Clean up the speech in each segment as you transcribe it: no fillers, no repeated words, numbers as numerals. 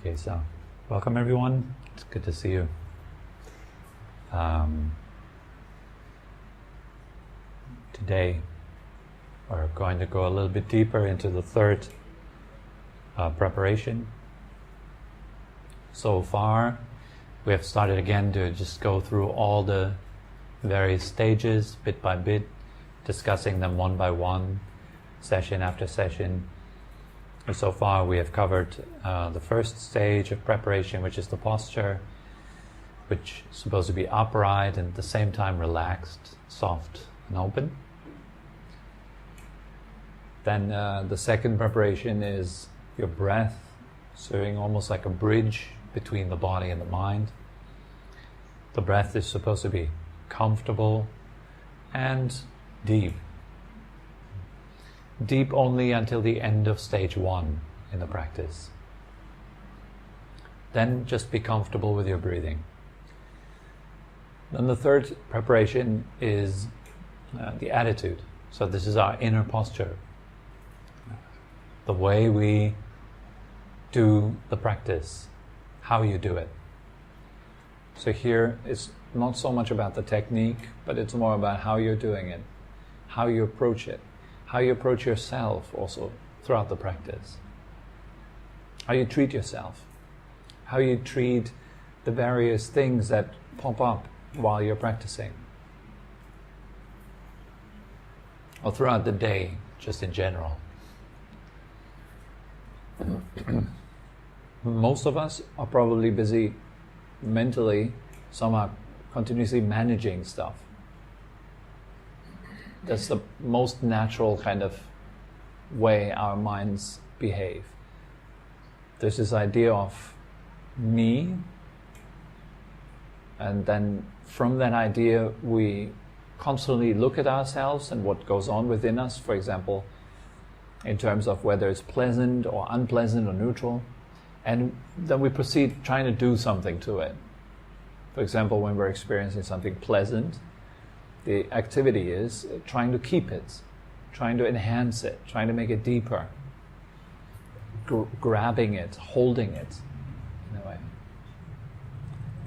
Okay, so welcome everyone. It's good to see you. Today we're going to go a little bit deeper into the third preparation. So far we have started again to just go through all the various stages bit by bit, discussing them one by one, session after session. And so far we have covered the first stage of preparation, which is the posture, which is supposed to be upright and at the same time relaxed, soft and open. Then the second preparation is your breath, serving almost like a bridge between the body and the mind. The breath is supposed to be comfortable and deep. Deep only until the end of stage 1 in the practice. Then just be comfortable with your breathing. Then the third preparation is the attitude. So this is our inner posture. The way we do the practice, how you do it. So here it's not so much about the technique, but it's more about how you're doing it, how you approach it. How you approach yourself also throughout the practice. How you treat yourself. How you treat the various things that pop up while you're practicing. Or throughout the day, just in general. Most of us are probably busy mentally, some are continuously managing stuff. That's the most natural kind of way our minds behave. There's this idea of me, and then from that idea we constantly look at ourselves and what goes on within us, for example, in terms of whether it's pleasant or unpleasant or neutral, and then we proceed trying to do something to it. For example, when we're experiencing something pleasant, the activity is trying to keep it, trying to enhance it, trying to make it deeper, grabbing it, holding it, in a way.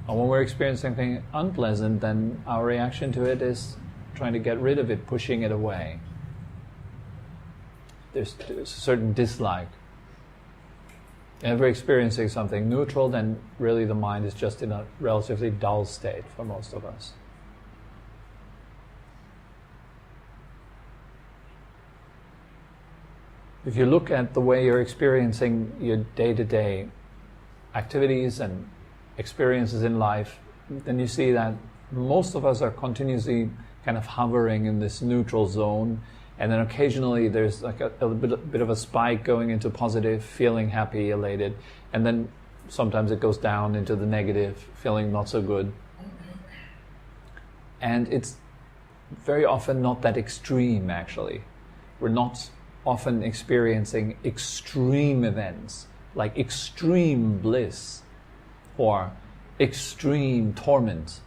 And when we're experiencing something unpleasant, then our reaction to it is trying to get rid of it, pushing it away. There's a certain dislike. If we're experiencing something neutral, then really the mind is just in a relatively dull state for most of us. If you look at the way you're experiencing your day-to-day activities and experiences in life, then you see that most of us are continuously kind of hovering in this neutral zone, and then occasionally there's like a bit of a spike going into positive, feeling happy, elated, and then sometimes it goes down into the negative, feeling not so good. And it's very often not that extreme, actually. We're not often experiencing extreme events, like extreme bliss or extreme torment.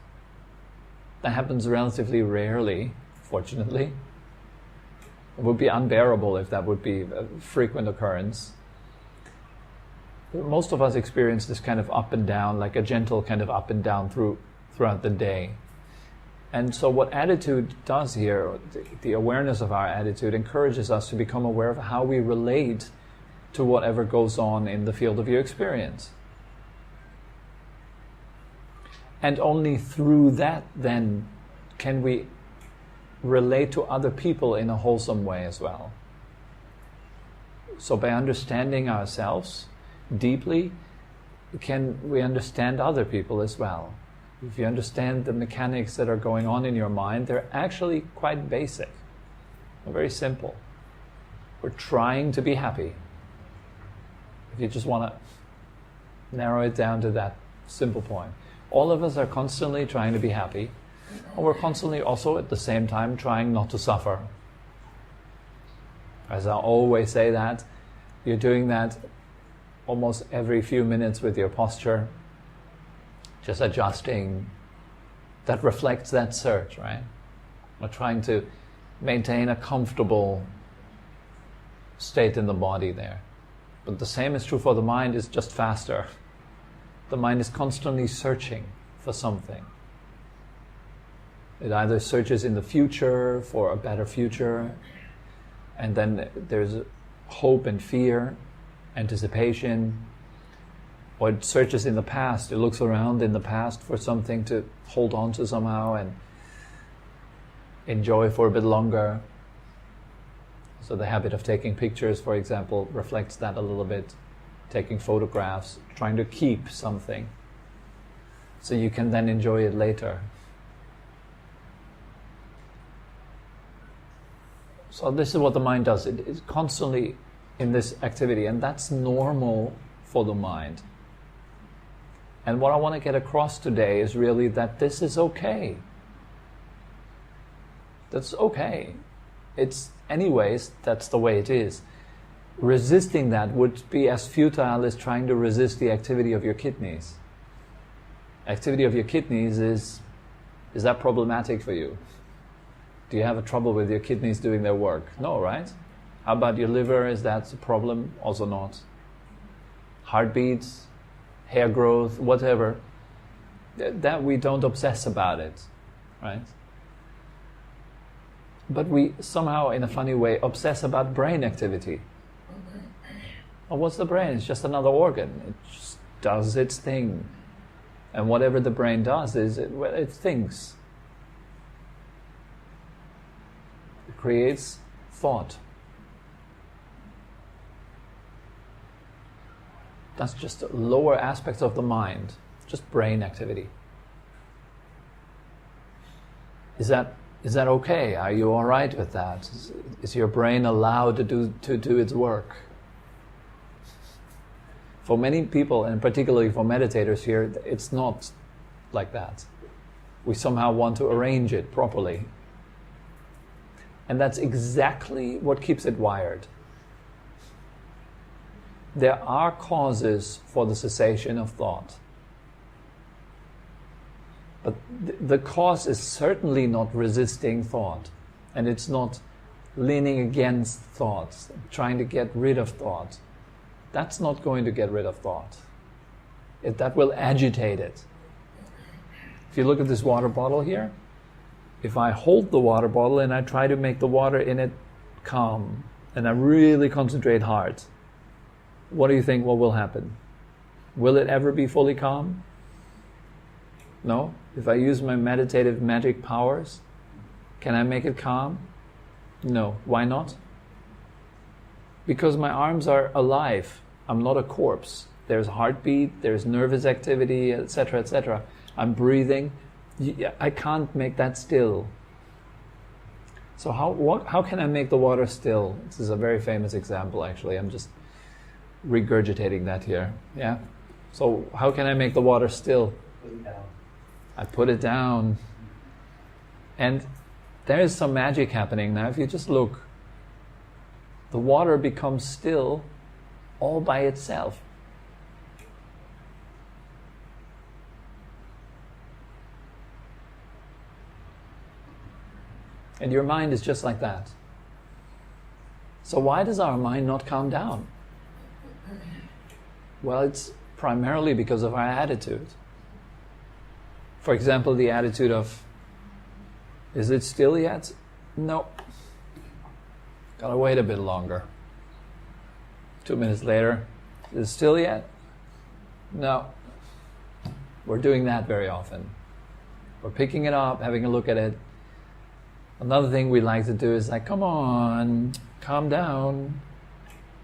That happens relatively rarely, fortunately. It would be unbearable if that would be a frequent occurrence. Most of us experience this kind of up and down, like a gentle kind of up and down throughout the day. And so what attitude does here, the awareness of our attitude, encourages us to become aware of how we relate to whatever goes on in the field of your experience. And only through that then can we relate to other people in a wholesome way as well. So by understanding ourselves deeply, can we understand other people as well. If you understand the mechanics that are going on in your mind, they're actually quite basic. They're very simple. We're trying to be happy. If you just want to narrow it down to that simple point. All of us are constantly trying to be happy, and we're constantly also at the same time trying not to suffer. As I always say that, you're doing that almost every few minutes with your posture, just adjusting. That reflects that search, right? We're trying to maintain a comfortable state in the body there. But the same is true for the mind, it's just faster. The mind is constantly searching for something. It either searches in the future for a better future, and then there's hope and fear, anticipation, or it searches in the past. It looks around in the past for something to hold on to somehow and enjoy for a bit longer. So the habit of taking pictures, for example, reflects that a little bit. Taking photographs, trying to keep something so you can then enjoy it later. So this is what the mind does. It is constantly in this activity, and that's normal for the mind. And what I want to get across today is really that this is okay. That's okay. Anyways, that's the way it is. Resisting that would be as futile as trying to resist the activity of your kidneys. Activity of your kidneys is that problematic for you? Do you have a trouble with your kidneys doing their work? No, right? How about your liver? Is that a problem? Also not. Heartbeats, hair growth, whatever. That we don't obsess about it, right? But we somehow, in a funny way, obsess about brain activity. Well, what's the brain? It's just another organ. It just does its thing. And whatever the brain does is, it thinks. It creates thought. That's just lower aspects of the mind, just brain activity. Is that okay? Are you all right with that? Is your brain allowed to do its work? For many people, and particularly for meditators here, it's not like that. We somehow want to arrange it properly. And that's exactly what keeps it wired. There are causes for the cessation of thought. But the cause is certainly not resisting thought. And it's not leaning against thoughts, trying to get rid of thought. That's not going to get rid of thought. That will agitate it. If you look at this water bottle here, if I hold the water bottle and I try to make the water in it calm, and I really concentrate hard, what do you think what will happen? Will it ever be fully calm? No? If I use my meditative magic powers, can I make it calm? No. Why not? Because my arms are alive. I'm not a corpse. There's heartbeat, there's nervous activity, etc., etc. I'm breathing. I can't make that still. So how can I make the water still? This is a very famous example, actually. I'm just regurgitating that here. Yeah. So how can I make the water still? Put it down. I put it down. And there is some magic happening now. If you just look, the water becomes still all by itself. And your mind is just like that. So why does our mind not calm down? Well, it's primarily because of our attitude. For example, the attitude of, is it still yet? No. Gotta wait a bit longer. 2 minutes later, is it still yet? No. We're doing that very often. We're picking it up, having a look at it. Another thing we like to do is like, come on, calm down.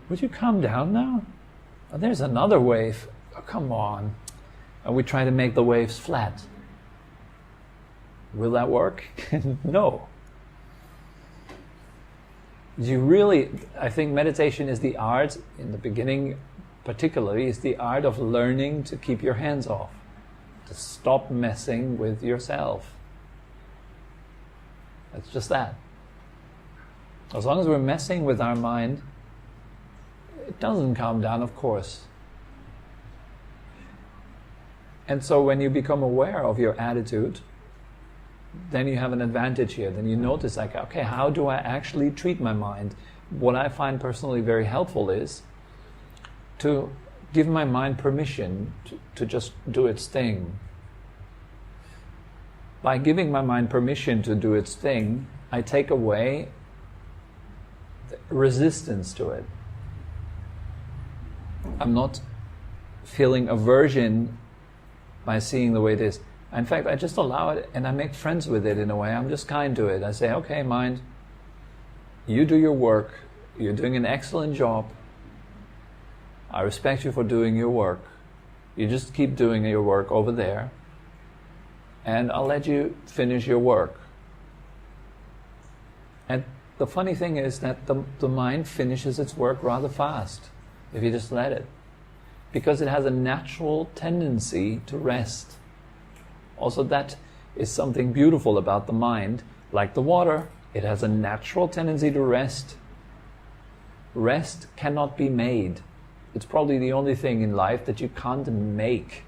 Would you calm down now? Oh, there's another wave. Oh, come on. And we try to make the waves flat. Will that work? No. I think meditation is the art, in the beginning particularly, is the art of learning to keep your hands off, to stop messing with yourself. It's just that. As long as we're messing with our mind, it doesn't calm down, of course. And so when you become aware of your attitude, then you have an advantage here. Then you notice, like, okay, how do I actually treat my mind? What I find personally very helpful is to give my mind permission to just do its thing. By giving my mind permission to do its thing, I take away the resistance to it. I'm not feeling aversion by seeing the way it is. In fact, I just allow it and I make friends with it in a way. I'm just kind to it. I say, okay, mind, you do your work. You're doing an excellent job. I respect you for doing your work. You just keep doing your work over there. And I'll let you finish your work. And the funny thing is that the mind finishes its work rather fast if you just let it. Because it has a natural tendency to rest. Also, that is something beautiful about the mind. Like the water, it has a natural tendency to rest. Rest cannot be made. It's probably the only thing in life that you can't make.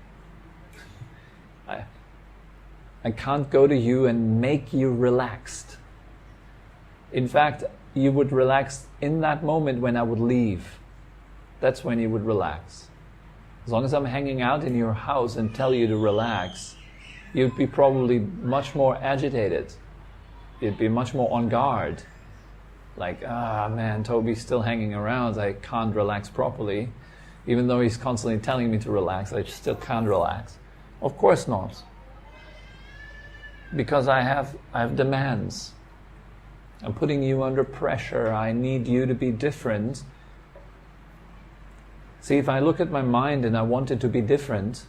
I can't go to you and make you relaxed. In fact, you would relax in that moment when I would leave. That's when you would relax. As long as I'm hanging out in your house and tell you to relax, you'd be probably much more agitated. You'd be much more on guard. Like, man, Tobi's still hanging around. I can't relax properly. Even though he's constantly telling me to relax, I still can't relax. Of course not. Because I have demands. I'm putting you under pressure. I need you to be different. See, if I look at my mind and I want it to be different,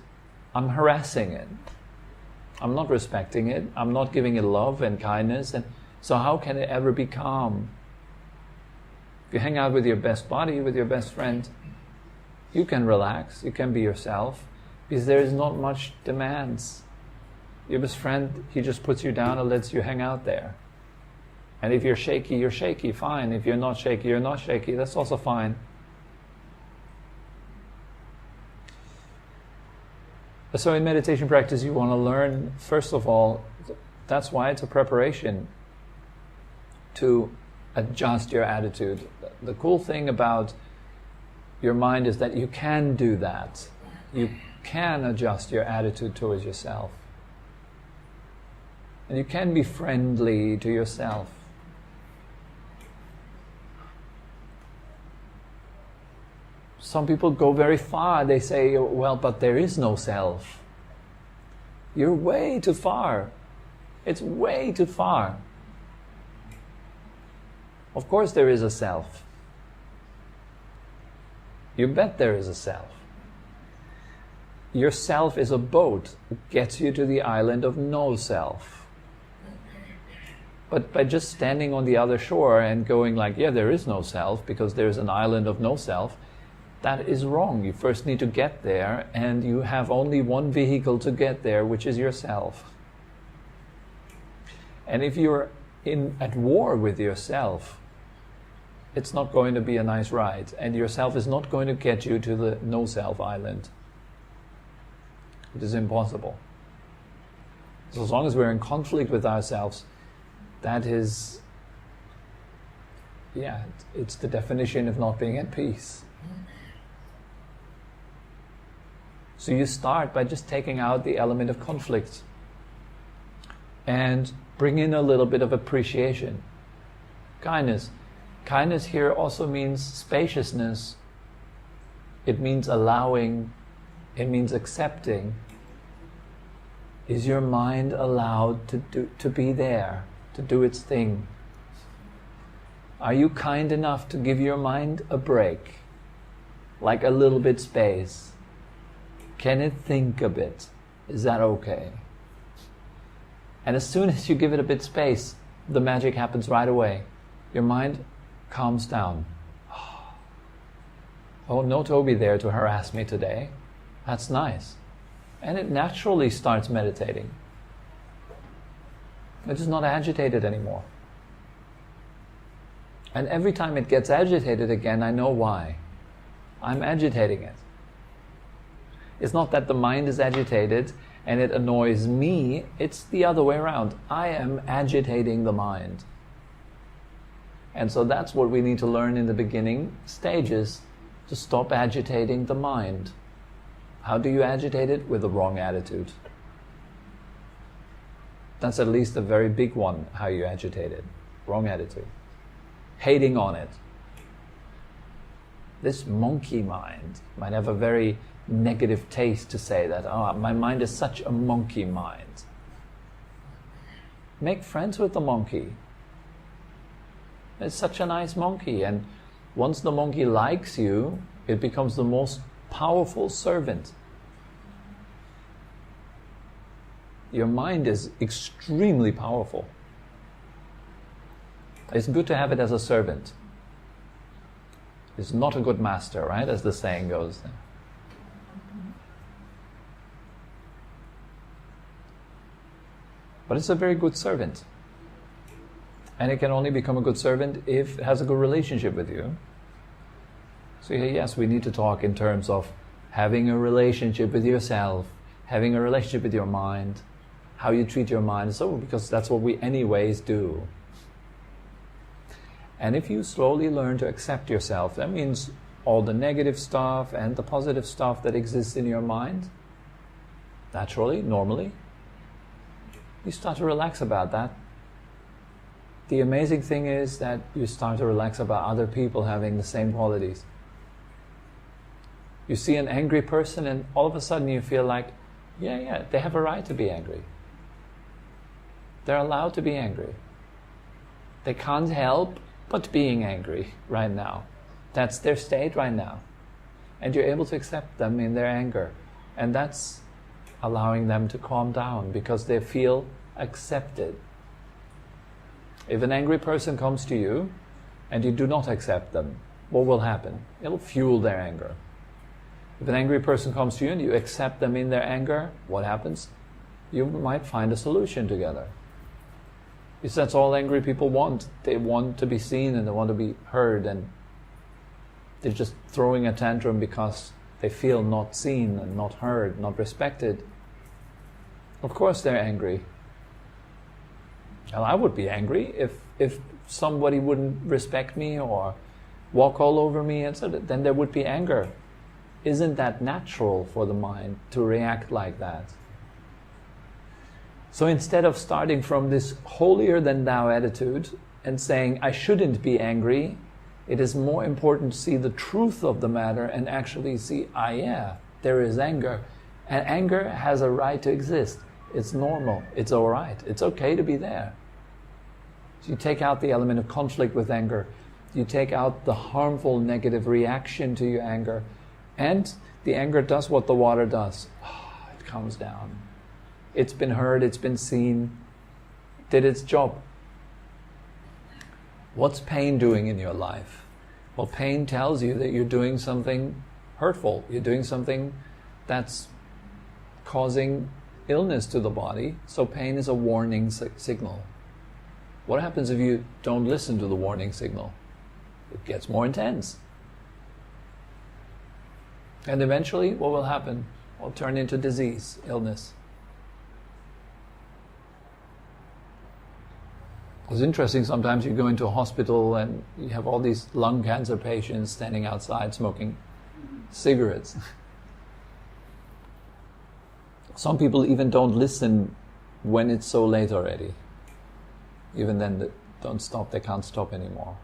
I'm harassing it. I'm not respecting it. I'm not giving it love and kindness. And so how can it ever be calm? If you hang out with your best buddy, with your best friend, you can relax. You can be yourself. Because there is not much demands. Your best friend, he just puts you down and lets you hang out there. And if you're shaky, fine. If you're not shaky, that's also fine. So in meditation practice, you want to learn, first of all, that's why it's a preparation to adjust your attitude. The cool thing about your mind is that you can do that. You can adjust your attitude towards yourself. And you can be friendly to yourself. Some people go very far. They say, well, but there is no self. You're way too far. It's way too far. Of course there is a self. You bet there is a self. Your self is a boat. It gets you to the island of no self. But by just standing on the other shore and going like, yeah, there is no self because there's an island of no self, that is wrong. You first need to get there, and you have only one vehicle to get there, which is yourself. And if you're at war with yourself, it's not going to be a nice ride, and yourself is not going to get you to the no-self island. It is impossible. So as long as we're in conflict with ourselves, that is, it's the definition of not being at peace. So you start by just taking out the element of conflict and bring in a little bit of appreciation. Kindness. Kindness here also means spaciousness. It means allowing. It means accepting. Is your mind allowed to be there, to do its thing? Are you kind enough to give your mind a break? Like a little bit space? Can it think a bit? Is that okay? And as soon as you give it a bit space, the magic happens right away. Your mind calms down. Oh, no Tobi there to harass me today. That's nice. And it naturally starts meditating. It is not agitated anymore. And every time it gets agitated again, I know why. I'm agitating it. It's not that the mind is agitated and it annoys me, it's the other way around. I am agitating the mind. And so that's what we need to learn in the beginning stages. to stop agitating the mind. How do you agitate it? With the wrong attitude. That's at least a very big one, how you agitate it. Wrong attitude. Hating on it. This monkey mind might have a very negative taste to say that, my mind is such a monkey mind. Make friends with the monkey. It's such a nice monkey, and once the monkey likes you, it becomes the most powerful servant. Your mind is extremely powerful. It's good to have it as a servant. It's not a good master, right? As the saying goes. But it's a very good servant. And it can only become a good servant if it has a good relationship with you. So yes, we need to talk in terms of having a relationship with yourself, having a relationship with your mind, how you treat your mind, so because that's what we anyways do. And if you slowly learn to accept yourself, that means all the negative stuff and the positive stuff that exists in your mind, naturally, normally, you start to relax about that. The amazing thing is that you start to relax about other people having the same qualities. You see an angry person and all of a sudden you feel like, yeah, they have a right to be angry. They're allowed to be angry. They can't help but being angry right now. That's their state right now. And you're able to accept them in their anger. And that's allowing them to calm down because they feel accepted. If an angry person comes to you and you do not accept them, what will happen? It'll fuel their anger. If an angry person comes to you and you accept them in their anger, what happens? You might find a solution together. Because that's all angry people want. They want to be seen and they want to be heard, and they're just throwing a tantrum because they feel not seen and not heard, not respected. Of course they're angry. Well, I would be angry if somebody wouldn't respect me or walk all over me, and so then there would be anger. Isn't that natural for the mind to react like that? So instead of starting from this holier than thou attitude and saying, I shouldn't be angry, it is more important to see the truth of the matter and actually see, there is anger. And anger has a right to exist. It's normal. It's all right. It's okay to be there. So you take out the element of conflict with anger. You take out the harmful negative reaction to your anger. And the anger does what the water does. It calms down. It's been heard, it's been seen, did its job. What's pain doing in your life? Well, pain tells you that you're doing something hurtful. You're doing something that's causing illness to the body. So pain is a warning signal. What happens if you don't listen to the warning signal? It gets more intense. And eventually, what will happen? It will turn into disease, illness. It's interesting, sometimes you go into a hospital and you have all these lung cancer patients standing outside smoking cigarettes. Some people even don't listen when it's so late already. Even then, they don't stop, they can't stop anymore.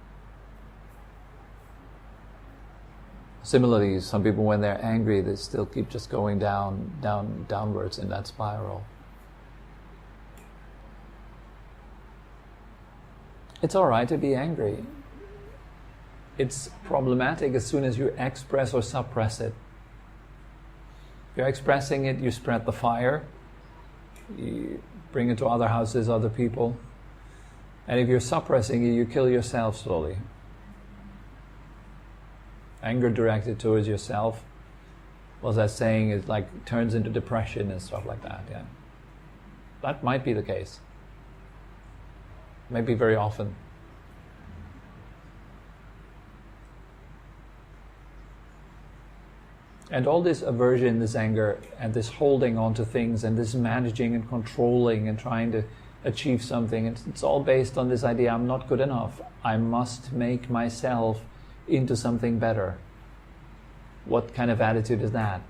Similarly, some people, when they're angry, they still keep just going downwards in that spiral. It's all right to be angry. It's problematic as soon as you express or suppress it. If you're expressing it, you spread the fire. You bring it to other houses, other people. And if you're suppressing it, you kill yourself slowly. Anger directed towards yourself, well, that saying, is like turns into depression and stuff like that. Yeah, that might be the case. Maybe very often. And all this aversion, this anger, and this holding on to things, and this managing and controlling and trying to achieve something, it's all based on this idea, I'm not good enough. I must make myself into something better. What kind of attitude is that?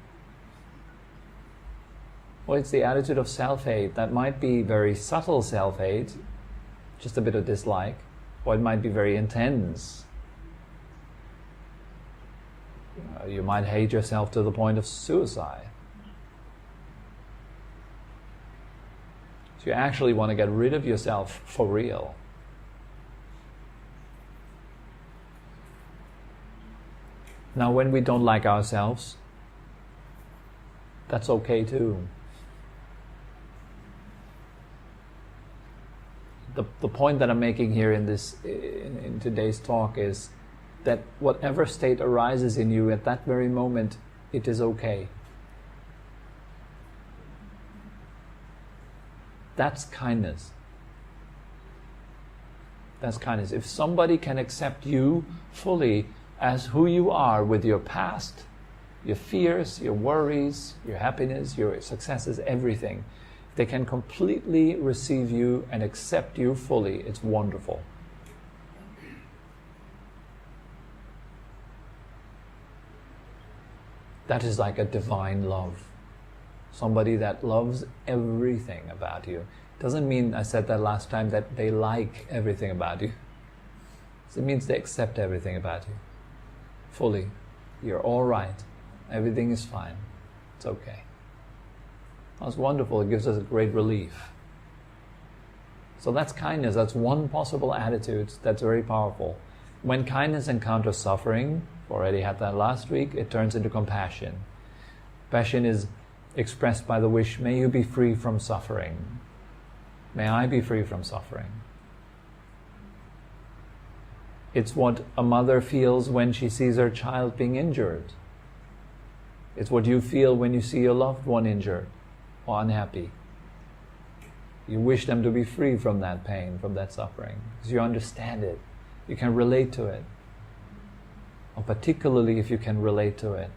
Well, it's the attitude of self-hate. That might be very subtle self-hate, just a bit of dislike, or it might be very intense. You might hate yourself to the point of suicide. So you actually want to get rid of yourself for real. Now, when we don't like ourselves, that's okay too. The point that I'm making here in today's talk is that whatever state arises in you at that very moment, it is okay. That's kindness. That's kindness. If somebody can accept you fully as who you are, with your past, your fears, your worries, your happiness, your successes, everything, if they can completely receive you and accept you fully, it's wonderful. That is like a divine love. Somebody that loves everything about you. Doesn't mean, I said that last time, that they like everything about you. It means they accept everything about you fully. You're all right. Everything is fine. It's okay. That's wonderful. It gives us a great relief. So that's kindness. That's one possible attitude that's very powerful. When kindness encounters suffering, already had that last week, it turns into compassion. Compassion is expressed by the wish, may you be free from suffering. May I be free from suffering. It's what a mother feels when she sees her child being injured. It's what you feel when you see your loved one injured or unhappy. You wish them to be free from that pain, from that suffering, because you understand it. You can relate to it. Or particularly if you can relate to it.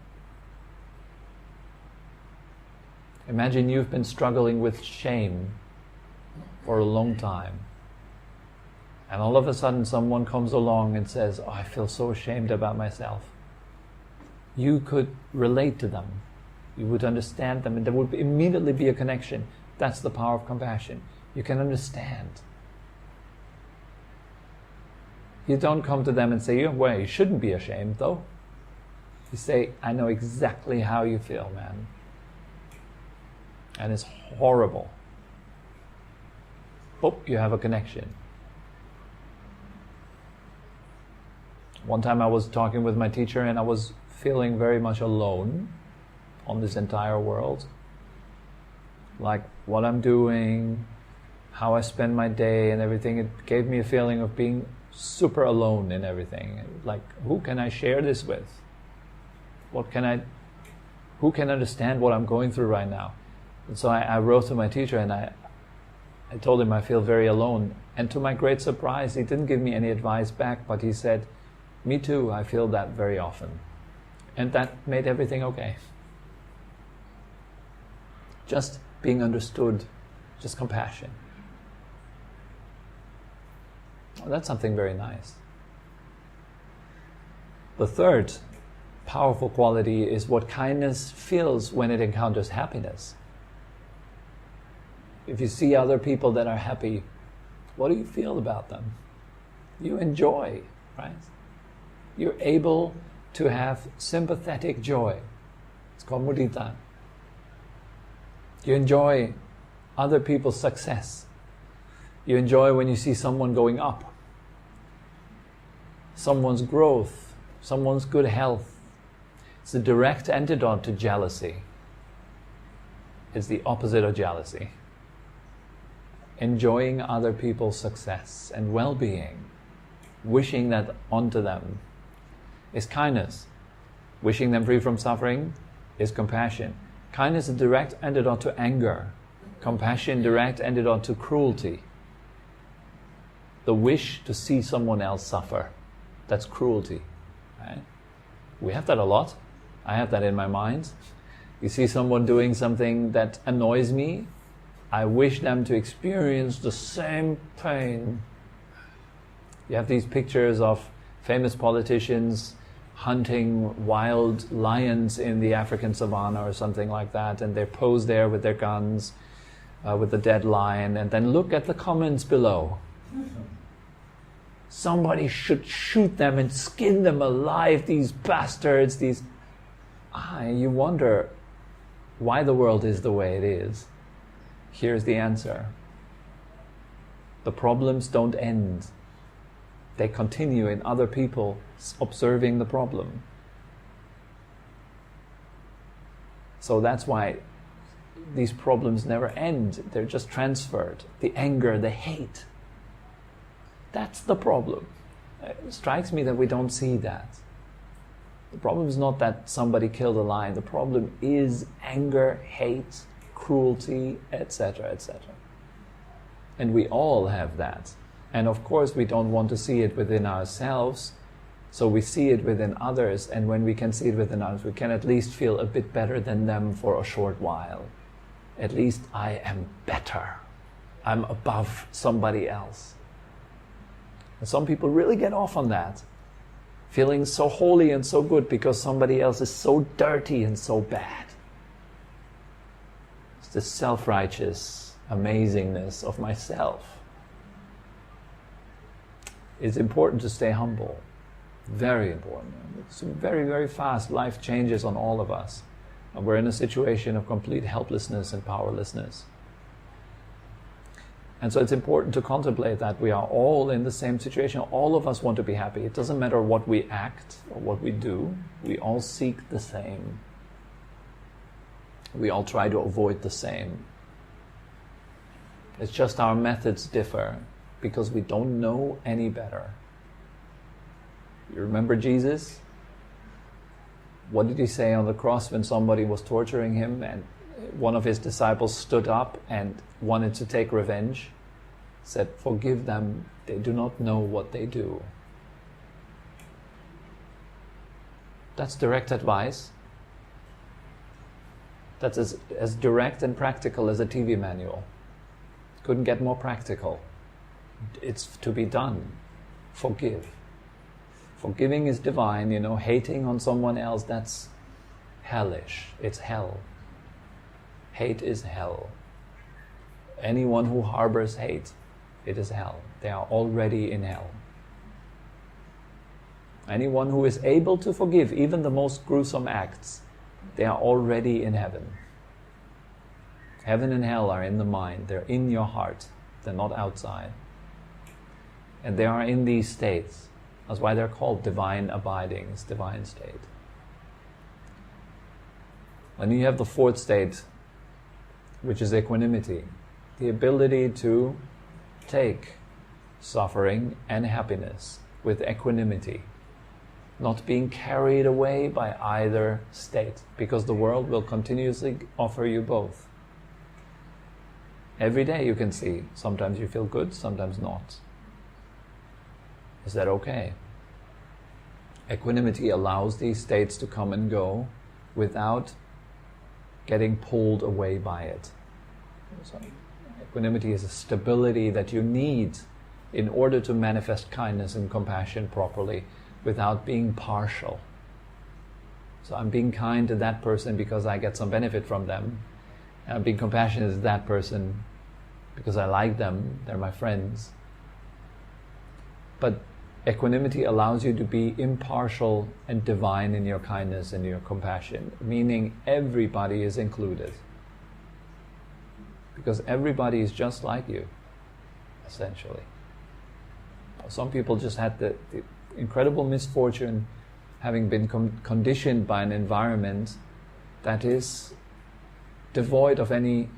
Imagine you've been struggling with shame for a long time. And all of a sudden someone comes along and says, oh, I feel so ashamed about myself. You could relate to them. You would understand them, and there would immediately be a connection. That's the power of compassion. You can understand. You don't come to them and say, well, you shouldn't be ashamed though. You say, I know exactly how you feel, man. And it's horrible. Boop, you have a connection. One time I was talking with my teacher and I was feeling very much alone on this entire world. Like what I'm doing, how I spend my day and everything, it gave me a feeling of being super alone in everything. Like, who can I share this with? Who can understand what I'm going through right now? And so I wrote to my teacher and I told him I feel very alone. And to my great surprise, he didn't give me any advice back, but he said, me too, I feel that very often. And that made everything okay. Just being understood, just compassion. Well, that's something very nice. The third powerful quality is what kindness feels when it encounters happiness. If you see other people that are happy, what do you feel about them? You enjoy, right? You're able to have sympathetic joy. It's called mudita. You enjoy other people's success. You enjoy when you see someone going up, someone's growth, someone's good health. It's a direct antidote to jealousy. It's the opposite of jealousy. Enjoying other people's success and well-being, wishing that onto them, is kindness. Wishing them free from suffering is compassion. Kindness is a direct antidote to anger. Compassion, direct antidote to cruelty. The wish to see someone else suffer, that's cruelty. Right? We have that a lot. I have that in my mind. You see someone doing something that annoys me, I wish them to experience the same pain. You have these pictures of famous politicians hunting wild lions in the African savannah or something like that, and they pose there with their guns, with the dead lion, and then look at the comments below. Somebody should shoot them and skin them alive, these bastards, these... you wonder why the world is the way it is. Here's the answer. The problems don't end. They continue in other people observing the problem. So that's why these problems never end. They're just transferred. The anger, the hate. That's the problem. It strikes me that we don't see that. The problem is not that somebody killed a lion. The problem is anger, hate, cruelty, etc., etc. And we all have that. And of course we don't want to see it within ourselves, so we see it within others, and when we can see it within others, we can at least feel a bit better than them for a short while. At least I am better. I'm above somebody else. And some people really get off on that, feeling so holy and so good because somebody else is so dirty and so bad. It's the self-righteous amazingness of myself. It's important to stay humble. Very important. It's very, very fast. Life changes on all of us. And we're in a situation of complete helplessness and powerlessness. And so it's important to contemplate that we are all in the same situation. All of us want to be happy. It doesn't matter what we act or what we do. We all seek the same. We all try to avoid the same. It's just our methods differ because we don't know any better. You remember Jesus? What did he say on the cross when somebody was torturing him and one of his disciples stood up and wanted to take revenge? Said, "Forgive them, they do not know what they do." That's direct advice. That's as direct and practical as a TV manual. Couldn't get more practical. It's to be done. Forgive. Forgiving is divine, hating on someone else, that's hellish. It's hell. Hate is hell. Anyone who harbors hate, it is hell. They are already in hell. Anyone who is able to forgive even the most gruesome acts, they are already in heaven. Heaven and hell are in the mind. They're in your heart. They're not outside. And they are in these states. That's why they're called divine abidings, divine state. And you have the fourth state, which is equanimity. The ability to take suffering and happiness with equanimity. Not being carried away by either state, because the world will continuously offer you both. Every day you can see, sometimes you feel good, sometimes not. Is that okay? Equanimity allows these states to come and go without getting pulled away by it. So, equanimity is a stability that you need in order to manifest kindness and compassion properly without being partial. So I'm being kind to that person because I get some benefit from them. And I'm being compassionate to that person because I like them, they're my friends. But equanimity allows you to be impartial and divine in your kindness and your compassion, meaning everybody is included. Because everybody is just like you, essentially. Some people just had the incredible misfortune having been conditioned by an environment that is devoid of any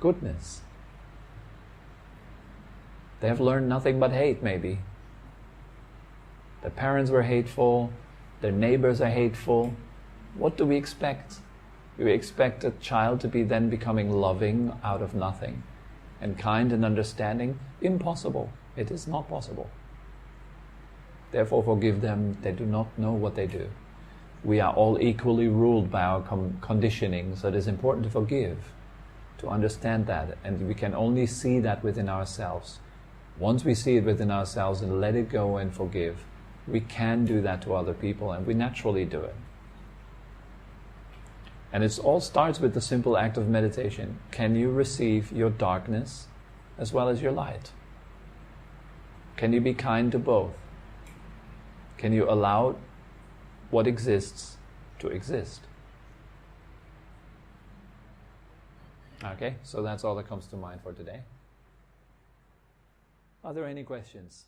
goodness. They have learned nothing but hate, maybe. Their parents were hateful, their neighbors are hateful. What do we expect? Do we expect a child to be then becoming loving out of nothing and kind and understanding? Impossible. It is not possible. Therefore, forgive them. They do not know what they do. We are all equally ruled by our conditioning, so it is important to forgive, to understand that, and we can only see that within ourselves. Once we see it within ourselves and let it go and forgive, we can do that to other people, and we naturally do it. And it all starts with the simple act of meditation. Can you receive your darkness as well as your light? Can you be kind to both? Can you allow what exists to exist? Okay, so that's all that comes to mind for today. Are there any questions?